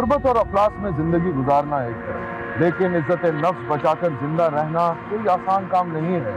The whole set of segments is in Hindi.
गुर्बत और अफलास में जिंदगी गुजारना एक तरफ, लेकिन इज्जत नफ्स बचाकर जिंदा रहना कोई आसान काम नहीं है।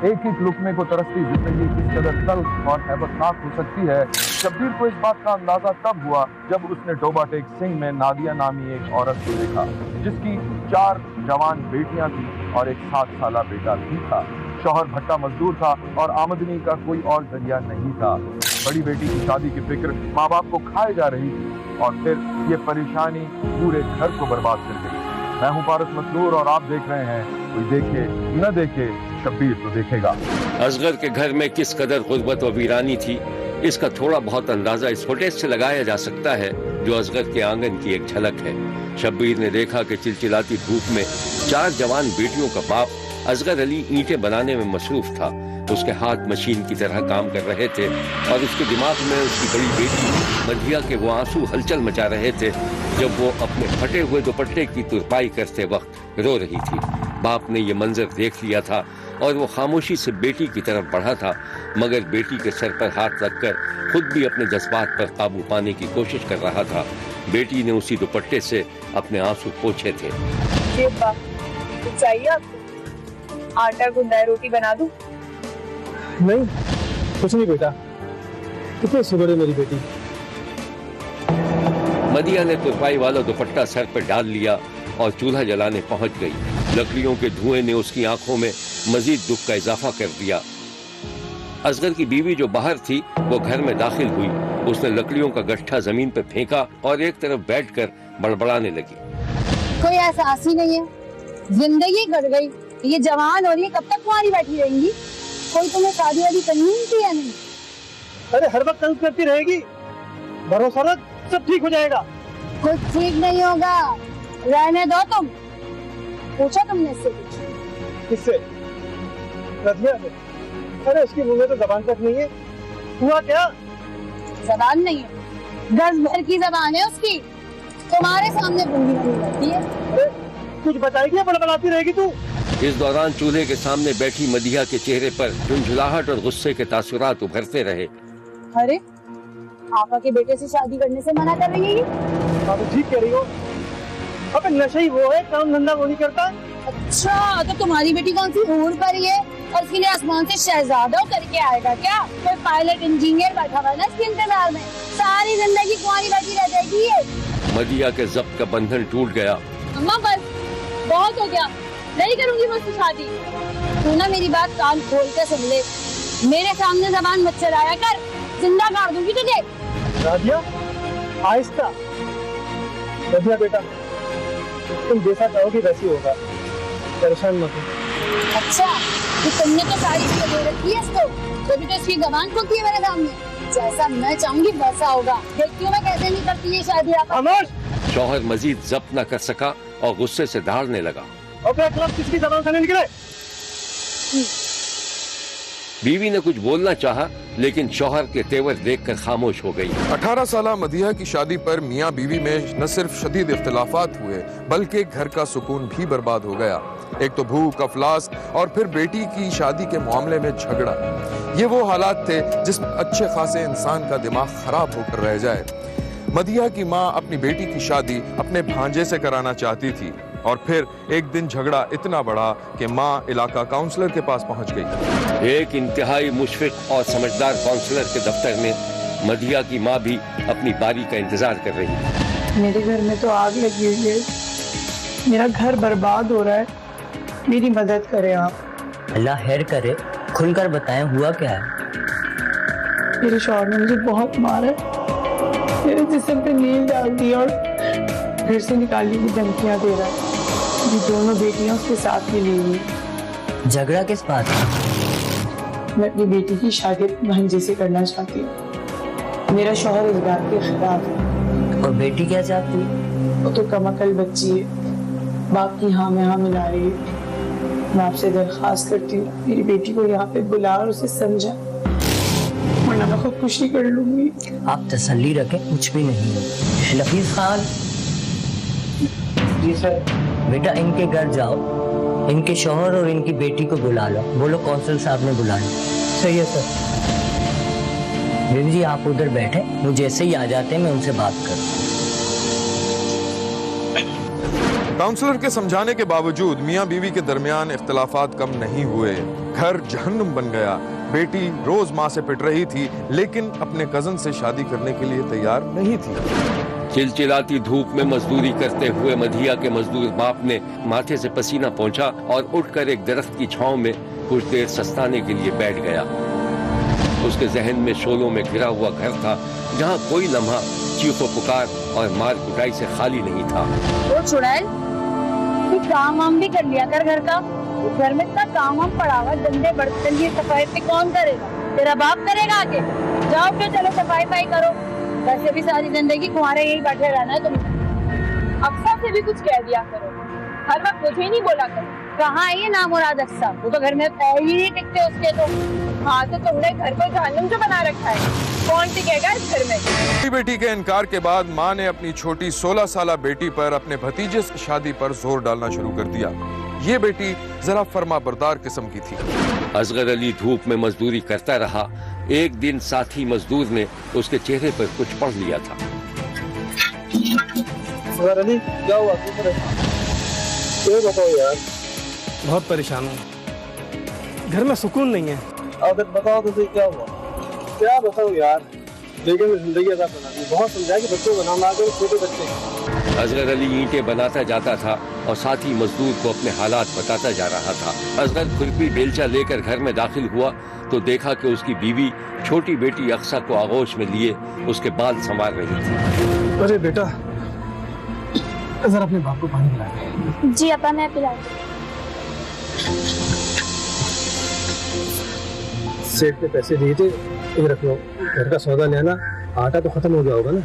एक ही लुकमे को तरसती जिंदगी किस कदर तल्ख और हैबतनाक हो सकती है। शब्बीर को इस बात का अंदाजा तब हुआ जब उसने टोबा टेक सिंह में नादिया नामी एक औरत को देखा, जिसकी 4 जवान बेटियां थी और एक 7 साला बेटा भी था। शौहर भट्टा मजदूर था और आमदनी का कोई और जरिया नहीं था। बड़ी बेटी की शादी की फिक्र माँ बाप को खाए जा रही थी और फिर ये परेशानी पूरे घर को बर्बाद कर गई। मैं हूँ पारस मसरूर और आप देख रहे हैं कोई देखे न देखे शब्बीर तो देखेगा। असगर के घर में किस कदर गुर्बत और वीरानी थी, इसका थोड़ा बहुत अंदाजा इस फुटेज से लगाया जा सकता है जो असगर के आंगन की एक झलक है। शब्बीर ने देखा कि चिलचिलाती धूप में 4 जवान बेटियों का बाप असगर अली ईंटें बनाने में मसरूफ था। उसके हाथ मशीन की तरह काम कर रहे थे और उसके दिमाग में उसकी बड़ी बेटी मधिया के वो आंसू हलचल मचा रहे थे जब वो अपने फटे हुए दुपट्टे की तुरपाई करते वक्त रो रही थी। बाप ने ये मंजर देख लिया था और वो खामोशी से बेटी की तरफ बढ़ा था, मगर बेटी के सर पर हाथ रखकर खुद भी अपने जज्बात पर काबू पाने की कोशिश कर रहा था। बेटी ने उसी दुपट्टे से अपने आंसू पोंछे थे। चाहिए आपको? आटा गूंदा है, रोटी बना दूं? नहीं, कुछ नहीं बेटा। कितनी सुगर है मेरी बेटी। मदिया ने तुरपाई वाला दुपट्टा सर पर डाल लिया और चूल्हा जलाने पहुंच गई। लकड़ियों के धुएं ने उसकी आंखों में मजीद दुख का इजाफा कर दिया। असगर की बीवी जो बाहर थी वो घर में दाखिल हुई। उसने लकड़ियों का गट्ठा जमीन पर फेंका और एक तरफ बैठकर बड़बड़ाने लगी। कोई एहसास ही नहीं है, जिंदगी कट गई। ये जवान और ये कब तक कुंवारी बैठी रहेंगी? कोई तुम्हें शादी वादी करनी थी या नहीं? अरे हर वक्त तंग करती रहेगी, भरोसा रख सब ठीक हो जाएगा। कुछ ठीक नहीं होगा, रहने दो। तुम पूछा तुमने इससे कुछ? किससे? रज़िया से। अरे उसकी मुंह में तो जबान तक नहीं है। हुआ क्या? जबान नहीं है, 10 भर की जबान है उसकी। तुम्हारे सामने बूंदी बूंदी रहती है। अरे कुछ बताएगी या बड़बड़ाती रहेगी तू? इस दौरान चूल्हे के सामने बैठी मदिया के चेहरे पर झुंझुलाहट और गुस्से के तासुरात उभरते रहे। अरे आपा के बेटे से शादी करने से मना कर रही है? हाँ तो ठीक कह रही हो। अबे नशा ही वो है, काम धंधा वो नहीं करता। अच्छा, तो तुम्हारी बेटी कौन सी हूर परी है और उसके लिए आसमान से शहजादा करके आएगा क्या? कोई पायलट इंजीनियर बैठा हुआ है ना इसके इंतजार में। सारी जिंदगी कुंवारी बैठी रह जाएगी ये। मदिया के जब्त का बंधन टूट गया। अम्मा बस, बहुत हो गया, नहीं करूंगी मुझसे शादी। तू ना मेरी बात कान खोल कर सुन ले, मेरे सामने जबान मत चलाया कर, जिंदा काट दूंगी तुझे। राधिया, आहिस्ता। राधिया बेटा, तुम जैसा चाहोगी वैसी होगा, परेशान मत हो। अच्छा, तो तुमने तो सारी चीजें दे रखी है इसको, तभी तो इसकी जबान खुलती है मेरे सामने। जैसा मैं चाहूंगी वैसा होगा। देखती हूँ मैं कैसे नहीं करती है शादी। खामोश। शौहर मजीद जब्त न कर सका और गुस्से से दहाड़ने लगा। किसकी जबान से नहीं निकले? बीवी ने कुछ बोलना चाहा, लेकिन शौहर के तेवर देखकर खामोश हो गई। 18 साला मदिया की शादी पर मियाँ बीवी में न सिर्फ शदीद इख्तिलाफात हुए बल्कि घर का सुकून भी बर्बाद हो गया। एक तो भूख, अफलास और फिर बेटी की शादी के मामले में झगड़ा। ये वो हालात थे जिसमें अच्छे खासे इंसान का दिमाग खराब होकर रह जाए। मदिया की माँ अपनी बेटी की शादी अपने भांजे से कराना चाहती थी और फिर एक दिन झगड़ा इतना बड़ा कि माँ इलाका काउंसलर के पास पहुंच गई। एक इंतहाई मुशफिक और समझदार काउंसलर के दफ्तर में मदिया की माँ भी अपनी बारी का इंतजार कर रही है। मेरे घर में तो आग लगी हुई है, मेरा घर बर्बाद हो रहा है, मेरी मदद करें आप। अल्लाह खैर करे, खुलकर बताएं हुआ क्या है? मेरे शौहर ने मुझे बहुत मारा, मेरे जिस्म पे नील डाल दी और घर से निकालने की धमकियां दे रहा है। ये दोनों बेटियां उसके साथ ही ली हुई। झगड़ा किस बात का? मैं अपनी बेटी की शादी भांजे से करना चाहती हूँ। मेरा शौहर इस बात के खिलाफ है। और बेटी क्या चाहती है? वो तो कमअकल बच्ची है, बाप की हाँ में हाँ मिला रही है। मैं आपसे दरख्वास्त करती हूँ मेरी बेटी को यहाँ पे बुला और उसे समझा, वरना मैं खुदकुशी कर लूंगी। आप तसल्ली रखें, कुछ भी नहीं है। लफीज खान। जी सर। बेटा इनके घर जाओ, इनके शौहर और इनकी बेटी को बुला लो। बोलो कौंसल साहब ने बुलाया। सही है सर। बीवी जी आप उधर बैठे, वो जैसे ही आ जाते हैं मैं उनसे बात करूँ। काउंसलर के समझाने के बावजूद मियां बीवी के दरमियान इख्तिलाफात कम नहीं हुए। घर जहन्नुम बन गया। बेटी रोज मां से पिट रही थी, लेकिन अपने कजन से शादी करने के लिए तैयार नहीं थी। चिलचिलाती धूप में मजदूरी करते हुए मधिया के मजदूर बाप ने माथे से पसीना पोंछा और उठकर एक दरख्त की छांव में कुछ देर सस्ताने के लिए बैठ गया। उसके जहन में शोलों में घिरा हुआ घर था, जहां कोई लम्हा चीखों पुकार और मार कुटाई से खाली नहीं था। वो चुड़ैल, तू काम वाम भी कर लिया कर घर का। घर में इतना काम वाम पड़ा हुआ, गंदे बर्तन की सफाई पे कौन करेगा? तेरा बाप करेगा आके। जाओ फिर चलो सफाई पाई करो। वैसे भी सारी जिंदगी कुंवारे यही बैठे रहना है तुमने। अक्सर से भी कुछ कह दिया करो, हर वक्त मुझे ही नहीं बोला करो। कहाँ है ये नामुराद अक्सर? वो तो घर में पैर ही नहीं टिकते उसके तो। हाँ तो तुमने घर को जहन्नुम जो बना रखा है, कौन टिकेगा इस घर में? बेटी के इनकार के बाद मां ने अपनी छोटी 16 साला बेटी पर अपने भतीजे से शादी पर जोर डालना शुरू कर दिया। ये बेटी जरा फर्मा बरदार किस्म की थी। असगर अली धूप में मजदूरी करता रहा। एक दिन साथी मजदूर ने उसके चेहरे पर कुछ पढ़ लिया था। असगर अली, क्या हुआ? क्यों परेशान? ये बताओ यार। बहुत परेशान हूँ, घर में सुकून नहीं है। अब बताओ तो सही, क्या हुआ? क्या बताओ यार, लेकिन जिंदगी अदा बना दी। बहुत समझाया कि बच्चों को नाम ला कर, छोटे बच्चे। असगर अली ईंटें बनाता जाता था और साथी मजदूर को अपने हालात बताता जा रहा था। असगर खुरपी बेलचा लेकर घर में दाखिल हुआ तो देखा कि उसकी बीवी छोटी बेटी अक्सा को आगोश में लिए उसके बाल संवार रही थी। अरे बेटा, जरा अपने बाप को पानी पिला दे। जी अपा, मैं पिलाती। सेठ ने पैसे दिए थे, ये रख लो। घर का सौदा लेना, आटा तो खत्म हो गया होगा ना।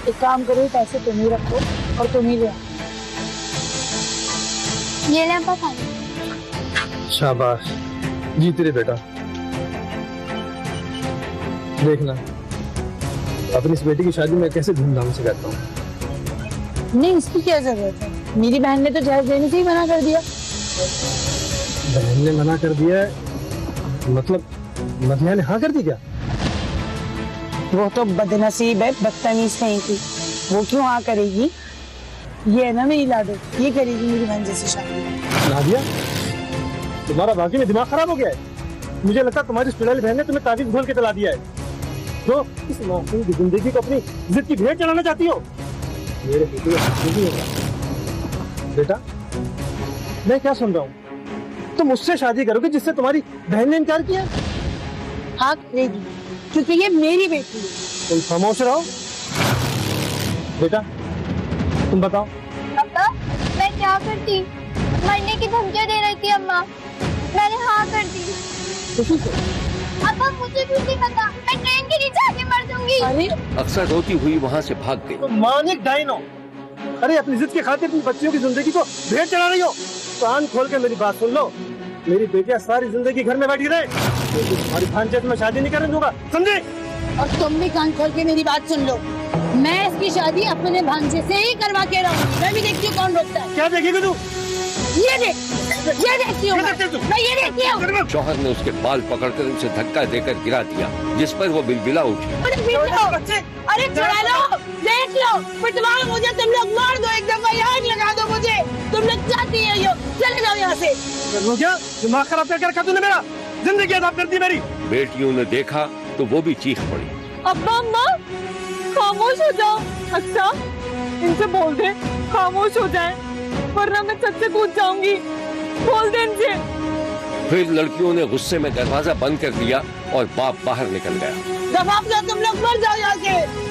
एक काम करो, पैसे तुम ही रखो और तुम ही ले आओ। ये ले अपा पानी। शाबाश, जीत रे बेटा। देखना अपनी इस बेटी की शादी में कैसे धूमधाम से करता हूँ। नहीं, इसकी क्या जरूरत है? मेरी बहन ने तो जहेज देने से ही मना कर दिया। बहन ने मना कर दिया है? मतलब मधिया ने हाँ कर दी क्या? वो तो बदनसीब है, बदतमीज नहीं थी। वो क्यों हाँ करेगी? ये है ना मेरी लाडो, ये करेगी मेरी बहन जैसी शादी। नादिया, तुम्हारा बाकी में दिमाग खराब हो गया है। मुझे लगता है तुम्हारी चुड़ैल बहन ने तुम्हें ताबीज घोल के तला दिया है। तो इस मासूम की जिंदगी को अपनी जिद की भेंट चढ़ाना चाहती हो? मेरे बेटे को नहीं होगा। बेटा, मैं क्या सुन रहा हूँ? तुम उससे शादी करोगे जिससे तुम्हारी बहन ने इनकार किया? हाँ करेगी, क्योंकि ये मेरी बेटी है। तुम खामोश रहो। बेटा, तुम बताओ। पापा, मैं क्या करती? मरने की धमकियां दे रही थी अम्मा, मैंने हाँ कर दी। खुशी से? पापा मुझे भी नहीं पता, मैं ट्रेन के नीचे आके मर जाऊंगी। अरे अक्सर रोती हुई वहाँ से भाग गई। तो मानिक डाइनो, अरे अपनी जिद के खातिर अपनी बच्चियों की जिंदगी को भेंट चढ़ा रही हो। कान खोल के मेरी बात सुन लो। मेरी बेटियां सारी जिंदगी घर में बैठी रहे, तुम्हारी भांजे में शादी नहीं करने दूंगा, समझे? और तुम भी कान खोल के मेरी बात सुन लो। मैं इसकी शादी अपने भांजे से ही करवा के रहूंगी। मैं भी देखती हूँ कौन रोकता है। क्या देखेगी तू? ये देखती हूँ मैं ये देखती हूँ। शौहर ने उसके बाल पकड़कर उसे धक्का देकर गिरा दिया, जिस पर वो बिलबिला उठी। अरे चुरा लो, देख लो, पिटवा मुझे, तुम लोग मार दो, एक दफा आग लगा दो मुझे। तुम लोग चाहती है यो, चले जाओ यहाँ से। क्या दिमाग खराब करके रखा तूने मेरा? जिंदगी खराब कर दी मेरी। बेटियों ने देखा तो वो भी चीख पड़ी। अब्बा अम्मा खामोश हो जाओ। अच्छा इनसे बोल दे खामोश हो जाए, वरना मैं छत से कूद जाऊंगी। बोल दे इनसे। फिर लड़कियों ने गुस्से में दरवाजा बंद कर दिया और बाप बाहर निकल गया। जवाब दो, तुम लोग मर जाओ यहाँ से।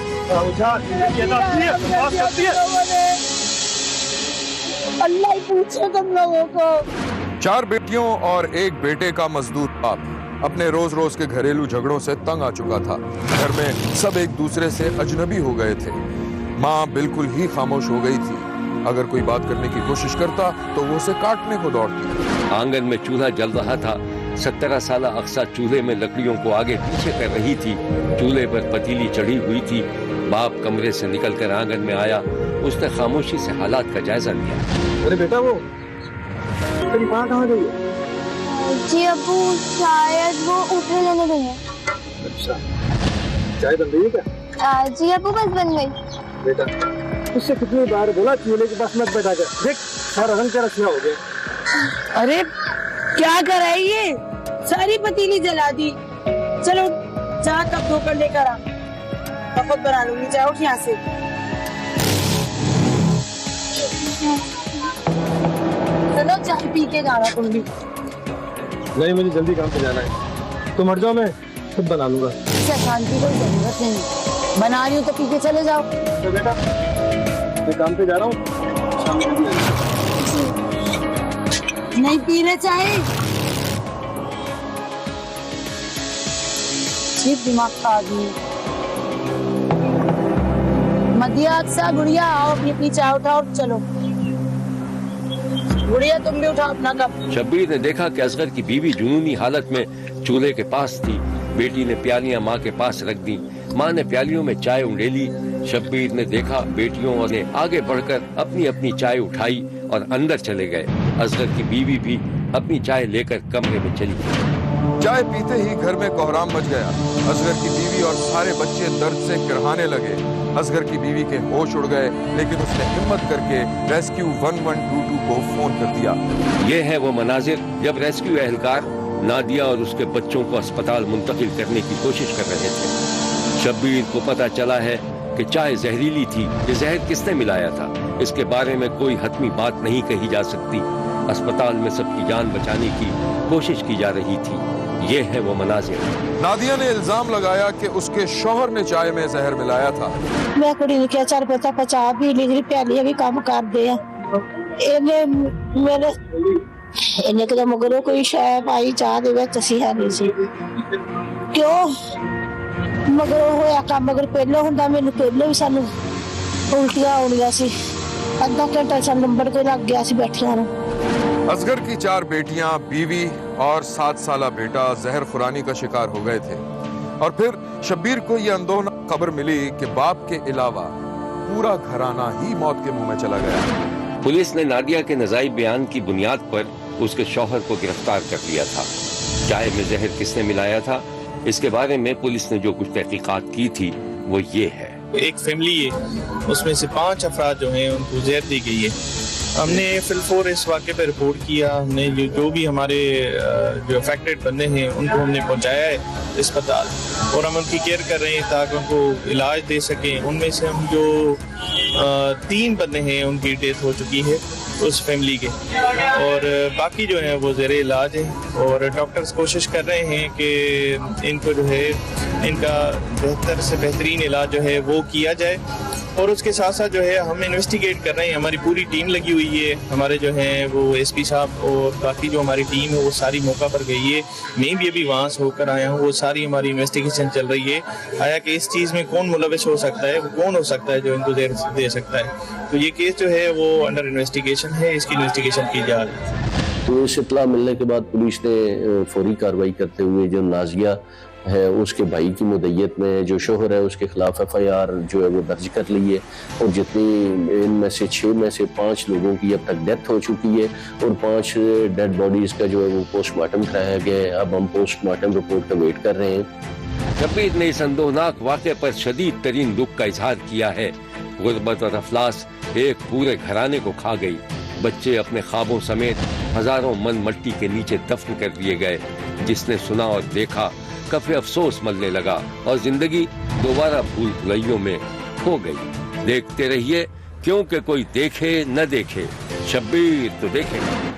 अल्लाह ही पूछे तुम लोगों को। 4 बेटियों और 1 बेटे का मजदूर बाप अपने रोज रोज के घरेलू झगड़ों से तंग आ चुका था। घर में सब एक दूसरे से अजनबी हो गए थे। माँ बिल्कुल ही खामोश हो गई थी। अगर कोई बात करने की कोशिश करता तो वो उसे काटने को दौड़ती। आंगन में चूल्हा जल रहा था। 17 साला अक्सा चूल्हे में लकड़ियों को आगे पीछे कर रही थी। चूल्हे पर पतीली चढ़ी हुई थी। बाप कमरे से निकलकर आंगन में आया। उसने खामोशी से हालात का जायजा लिया। अरे बेटा, वो तेरी माँ कहाँ गई है? जी अब्बू, शायद वो ऊपर लेने गई है। अच्छा, चाय बन रही है क्या? जी अब्बू, बस बन गई। बेटा, उससे कितनी बार बोला चूल्हे के पास मत बैठा कर, देख सारा रंग तेरा सीधा हो गया। अरे क्या कर रही है, सारी पतीली जला दी। चलो चाह कप धोकर लेकर आ, कपत बना लूंगी। जाओ यहाँ से। चलो चाय पी के जाना तुम भी। नहीं, मुझे जल्दी काम पे जाना है, तुम हट जाओ, मैं खुद बना लूंगा। इसे शांति कोई जरूरत नहीं, बना रही हूँ तो पी के चले जाओ। तो बेटा मैं काम पे जा रहा हूँ, शाम में जल्दी आना। नहीं पी रहे चाय, ठीक दिमाग का आदमी। मदिया अच्छा गुड़िया आओ, अपनी चाय उठाओ, चलो गुड़िया तुम भी उठाओ अपना कप। शब्बीर ने देखा कि असगर की बीवी जुनूनी हालत में चूल्हे के पास थी। बेटी ने प्यालियां माँ के पास रख दी। माँ ने प्यालियों में चाय उंडेली। शब्बीर ने देखा बेटियों ने आगे बढ़कर अपनी अपनी चाय उठाई और अंदर चले गए। असगर की बीवी भी अपनी चाय लेकर कमरे में चली गई। चाय पीते ही घर में कोहराम मच गया। असगर की बीवी और सारे बच्चे दर्द से गिड़हाने लगे। असगर की बीवी के होश उड़ गए, लेकिन उसने हिम्मत करके रेस्क्यू 1122 को फोन कर दिया। ये है वो मनाजिर जब रेस्क्यू एहलकार नादिया और उसके बच्चों को अस्पताल मुंतकिल करने की कोशिश कर रहे थे। शब्बीर को पता चला है कि चाय जहरीली थी। ये जहर किसने मिलाया था, इसके बारे में कोई हतमी बात नहीं कही जा सकती। अस्पताल में सबकी जान बचाने की कोशिश की जा रही थी। ये है वो मनाजिर। नादिया ने इल्जाम लगाया कि उसके शौहर ने चाय में जहर मिलाया था। मैं कुड़ी ने क्या चार पैसा पचा भी ली, प्यालियां भी काम कर दे। मेरे इन्हें तो मगरों कोई शाय पाई चाह दे विच असीं है नहीं सी। क्यों मगरों होया काम, मगर पहलों हुंदा मैनूं पहलों भी सानूं उल्टियां आउंदियां सी। अद्धा घंटा सा नंबर कोई लग गया सी बैठियां नूं। असगर की 4 बेटियां, बीवी और 7 साला बेटा जहर खुरानी का शिकार हो गए थे। और फिर शब्बीर को यह अंदोहना खबर मिली कि बाप के अलावा पूरा घराना ही मौत के मुंह में चला गया। पुलिस ने नादिया के नजायज बयान की बुनियाद पर उसके शौहर को गिरफ्तार कर लिया था। चाय में जहर किसने मिलाया था, इसके बारे में पुलिस ने जो कुछ तहकीकात की थी वो ये है। एक फैमिली है, उसमें से 5 अफराद जो हैं उनको जहर दी गई है। हमने फिलफोर इस वाक़े पर रिपोर्ट किया। हमने जो भी हमारे जो अफेक्टेड बंदे हैं उनको हमने पहुंचाया है अस्पताल, और हम उनकी केयर कर रहे हैं ताकि उनको इलाज दे सकें। उनमें से हम जो 3 बंदे हैं उनकी डेथ हो चुकी है उस फैमिली के, और बाकी जो है वो ज़ेरे इलाज है। और डॉक्टर्स कोशिश कर रहे हैं कि इनको जो है इनका बेहतर से बेहतरीन इलाज जो है वो किया जाए। और उसके साथ साथ जो है हम इन्वेस्टिगेट कर रहे हैं, हमारी पूरी टीम लगी हुई है। हमारे जो है वो एसपी साहब और बाकी जो हमारी टीम है वो सारी मौका पर गई है। मैं भी अभी वहाँ से होकर आया हूँ। वो सारी हमारी इन्वेस्टिगेशन चल रही है, आया कि इस चीज़ में कौन मुलविस हो सकता है, वो कौन हो सकता है जो इनको दे सकता है। तो ये केस जो है वो अंडर इन्वेस्टिगेशन है, इसकी इन्वेस्टिगेशन की जा रही है। तो इस इत्तला मिलने के बाद पुलिस ने फौरी कार्रवाई करते हुए जो नाजिया है उसके भाई की मुद्दत में जो शोहर है उसके खिलाफ FIR जो है वो दर्ज कर ली है। और जितनी इनमें से 6 में से 5 लोगों की अब तक डेथ हो चुकी है और 5 डेड बॉडीज का जो है वो पोस्टमार्टम कराया गया है। अब हम पोस्टमार्टम रिपोर्ट का वेट कर रहे हैं। शब्बीर ने इस अंदोहनाक वाक़े पर शदीद तरीन दुख का इजहार किया है। गुर्बत और अफलास एक पूरे घराने को खा गई। बच्चे अपने ख्वाबों समेत हजारों मन मट्टी के नीचे दफन कर दिए गए। जिसने सुना और देखा काफी अफसोस मलने लगा और जिंदगी दोबारा भूल भुलैयों में खो गई। देखते रहिए, क्योंकि कोई देखे न देखे, शब्बीर तो देखेगा।